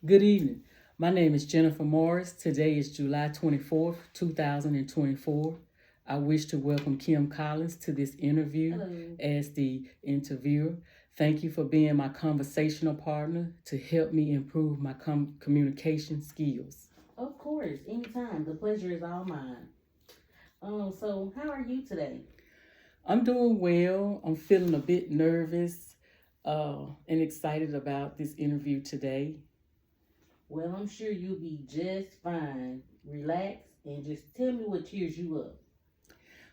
Good evening. My name is Jennifer Morris. Today is July 24th, 2024. I wish to welcome Kim Collins to this interview Hello. as the interviewer. Thank you for being my conversational partner to help me improve my communication skills. Of course, anytime. The pleasure is all mine. So how are you today? I'm doing well. I'm feeling a bit nervous and excited about this interview today. Well, I'm sure you'll be just fine. Relax and just tell me what cheers you up.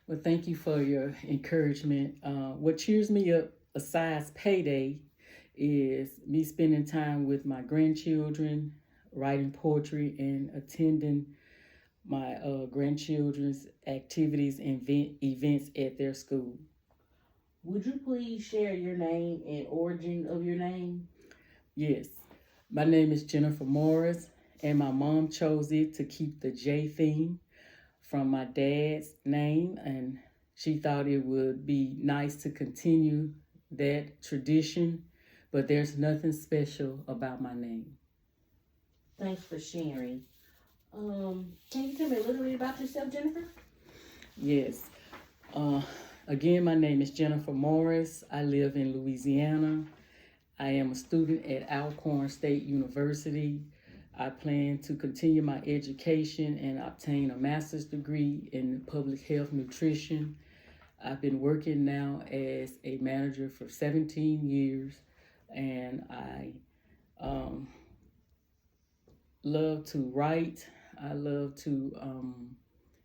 Well, thank you for your encouragement. What cheers me up, besides payday, is me spending time with my grandchildren, writing poetry, and attending my grandchildren's activities and events at their school. Would you please share your name and origin of your name? Yes, my name is Jennifer Morris, and my mom chose it to keep the J theme from my dad's name, and she thought it would be nice to continue that tradition, but there's nothing special about my name. Thanks for sharing. Can you tell me a little bit about yourself, Jennifer? Yes. Uh, Again, my name is Jennifer Morris. I live in Louisiana. I am a student at Alcorn State University. I plan to continue my education and obtain a master's degree in public health nutrition. I've been working now as a manager for 17 years, and I um, love to write. I love to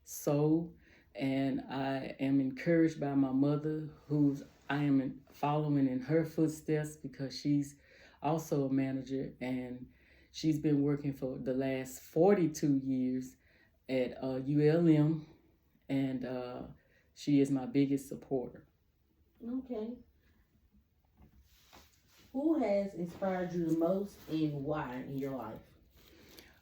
sew, and I am encouraged by my mother, who's I am following in her footsteps because she's also a manager, and she's been working for the last 42 years at ULM, and she is my biggest supporter. Okay. Who has inspired you the most and why in your life?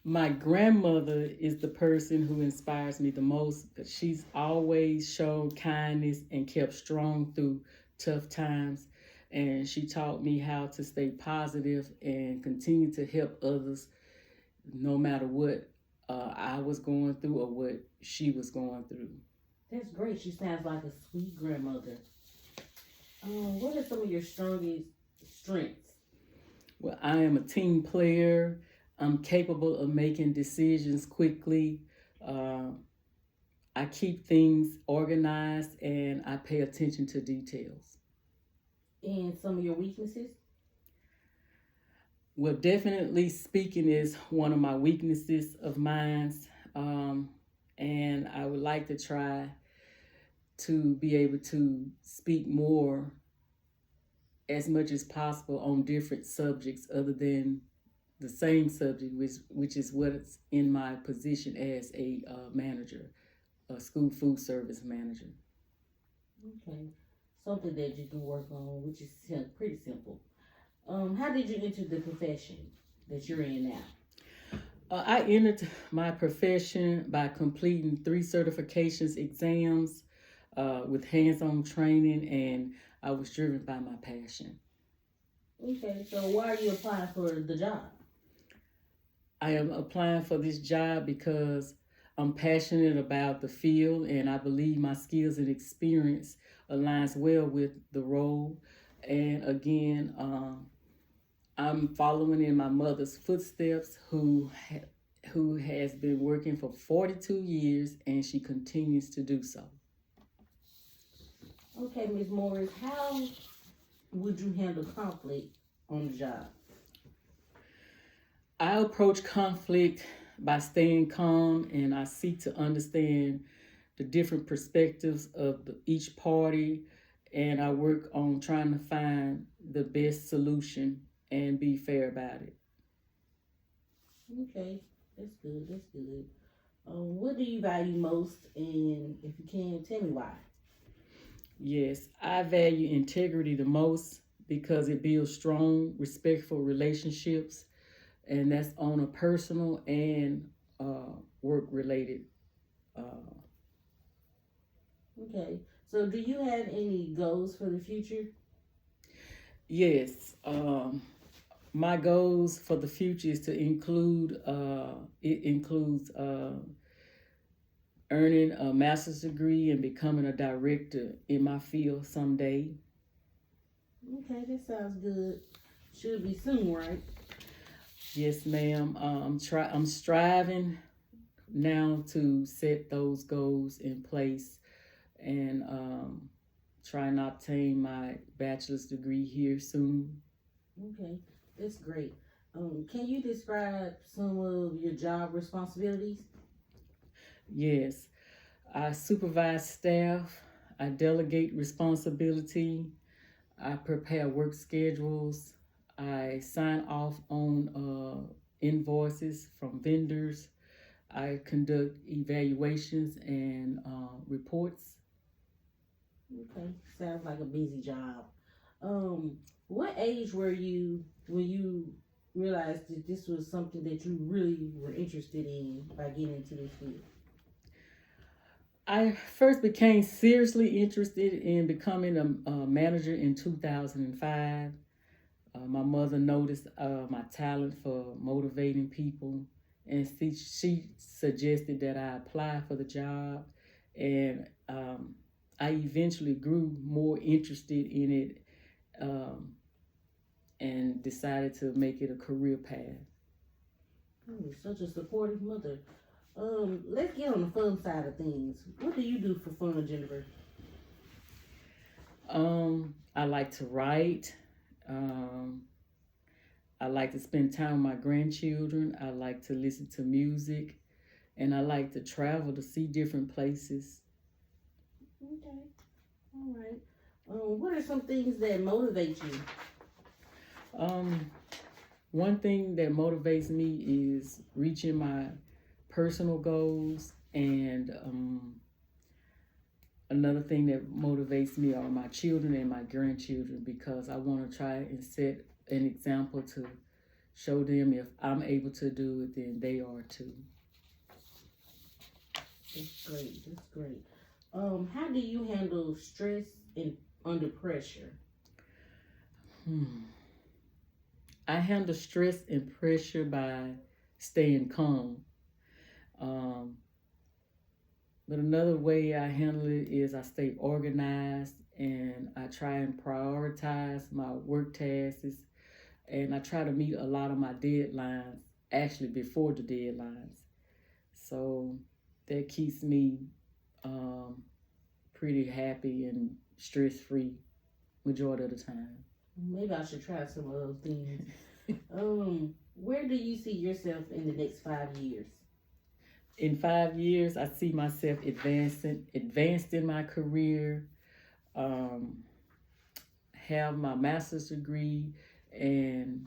My grandmother is the person who inspires me the most because she's always shown kindness and kept strong through tough times. And she taught me how to stay positive and continue to help others no matter what I was going through or what she was going through. That's great. She sounds like a sweet grandmother. What are some of your strongest strengths? Well, I am a team player. I'm capable of making decisions quickly. Uh, I keep things organized and I pay attention to details. And some of your weaknesses? Well, definitely speaking is one of my weaknesses of mine. Um, and I would like to try to be able to speak more as much as possible on different subjects other than the same subject, which is what's in my position as a manager, a school food service manager. Okay. Something that you can work on, which is pretty simple. How did you enter the profession that you're in now? I entered my profession by completing 3 certifications exams with hands-on training, and I was driven by my passion. Okay, so why are you applying for the job? I am applying for this job because I'm passionate about the field, and I believe my skills and experience aligns well with the role. And again, I'm following in my mother's footsteps, who has been working for 42 years, and she continues to do so. Okay, Ms. Morris, how would you handle conflict on the job? I approach conflict by staying calm, and I seek to understand the different perspectives of each party, and I work on trying to find the best solution and be fair about it. Okay, that's good. That's good. What do you value most, and if you can, tell me why. Yes, I value integrity the most because it builds strong, respectful relationships, and that's on a personal and work related. Uh, Okay, so do you have any goals for the future? yes, My goals for the future is to include, it includes earning a master's degree and becoming a director in my field someday. Okay, that sounds good. Should be soon, right? Yes, ma'am. I'm striving now to set those goals in place and trying to obtain my bachelor's degree here soon. Okay, that's great. Can you describe some of your job responsibilities? Yes, I supervise staff, I delegate responsibility, I prepare work schedules, I sign off on invoices from vendors, I conduct evaluations and reports. Okay, sounds like a busy job. What age were you when you realized that this was something that you really were interested in by getting into this field? I first became seriously interested in becoming a manager in 2005. My mother noticed my talent for motivating people, and she suggested that I apply for the job. And I eventually grew more interested in it and decided to make it a career path. Such a supportive mother. Let's get on the fun side of things. What do you do for fun, Jennifer? I like to write. Um, I like to spend time with my grandchildren. I like to listen to music, and I like to travel to see different places. Okay, all right. What are some things that motivate you? Um, One thing that motivates me is reaching my personal goals, and another thing that motivates me are my children and my grandchildren because I want to try and set an example to show them if I'm able to do it, then they are too. That's great. That's great. How do you handle stress and under pressure? Hmm. I handle stress and pressure by staying calm. Um, but another way I handle it is I stay organized and I try and prioritize my work tasks and I try to meet a lot of my deadlines actually before the deadlines. So that keeps me um, pretty happy and stress free majority of the time. Maybe I should try some of those things. Where do you see yourself in the next 5 years? In 5 years, I see myself advanced in my career, um, have my master's degree, and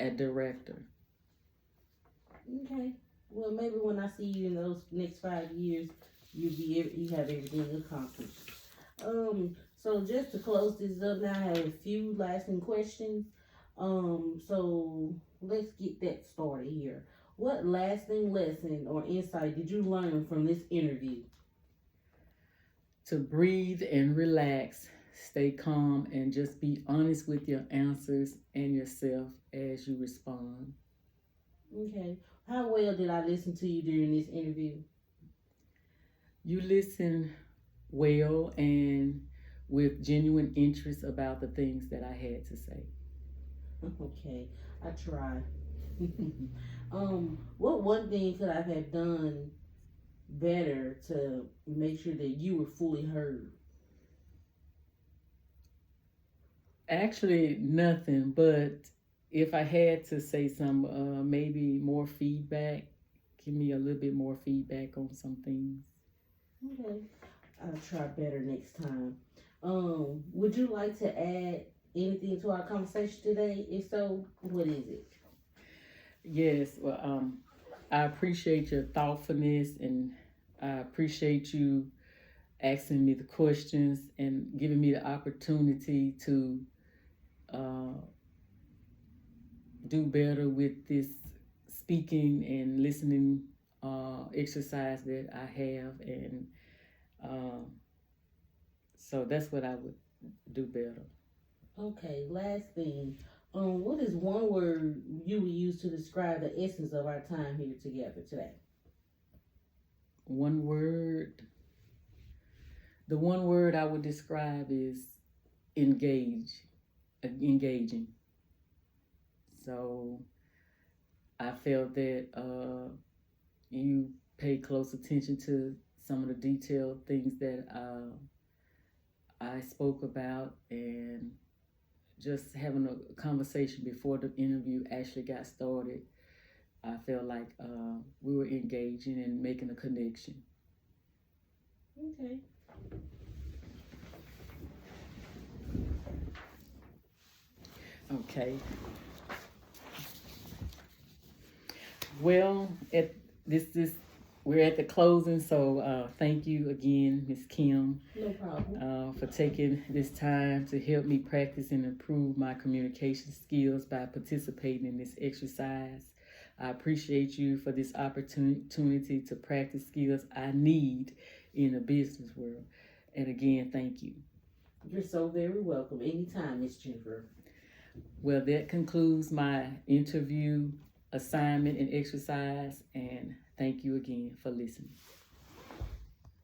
a director. Okay. Well, maybe when I see you in those next 5 years, you have everything accomplished. So just to close this up, now I have a few lasting questions. So let's get that started here. What lasting lesson or insight did you learn from this interview? To breathe and relax, stay calm, and just be honest with your answers and yourself as you respond. Okay. How well did I listen to you during this interview? You listen well and with genuine interest about the things that I had to say. Okay, I try. What one thing could I have done better to make sure that you were fully heard? Actually, nothing, but if I had to say some, maybe more feedback, give me a little bit more feedback on some things. Okay, I'll try better next time. Would you like to add anything to our conversation today? If so, what is it? Yes, well, I appreciate your thoughtfulness and I appreciate you asking me the questions and giving me the opportunity to uh, do better with this speaking and listening exercise that I have. And so that's what I would do better. Okay, last thing. What is one word you would use to describe the essence of our time here together today? One word. The one word I would describe is engage, engaging. So I felt that you pay close attention to some of the detailed things that I spoke about, and just having a conversation before the interview actually got started. I felt like we were engaging and making a connection. Okay. Okay. Well, at this we're at the closing, so thank you again, Miss Kim, No problem. for taking this time to help me practice and improve my communication skills by participating in this exercise. I appreciate you for this opportunity to practice skills I need in the business world. And again, thank you. You're so very welcome. Anytime, Miss Jennifer. Well, that concludes my interview assignment and exercise, and thank you again for listening.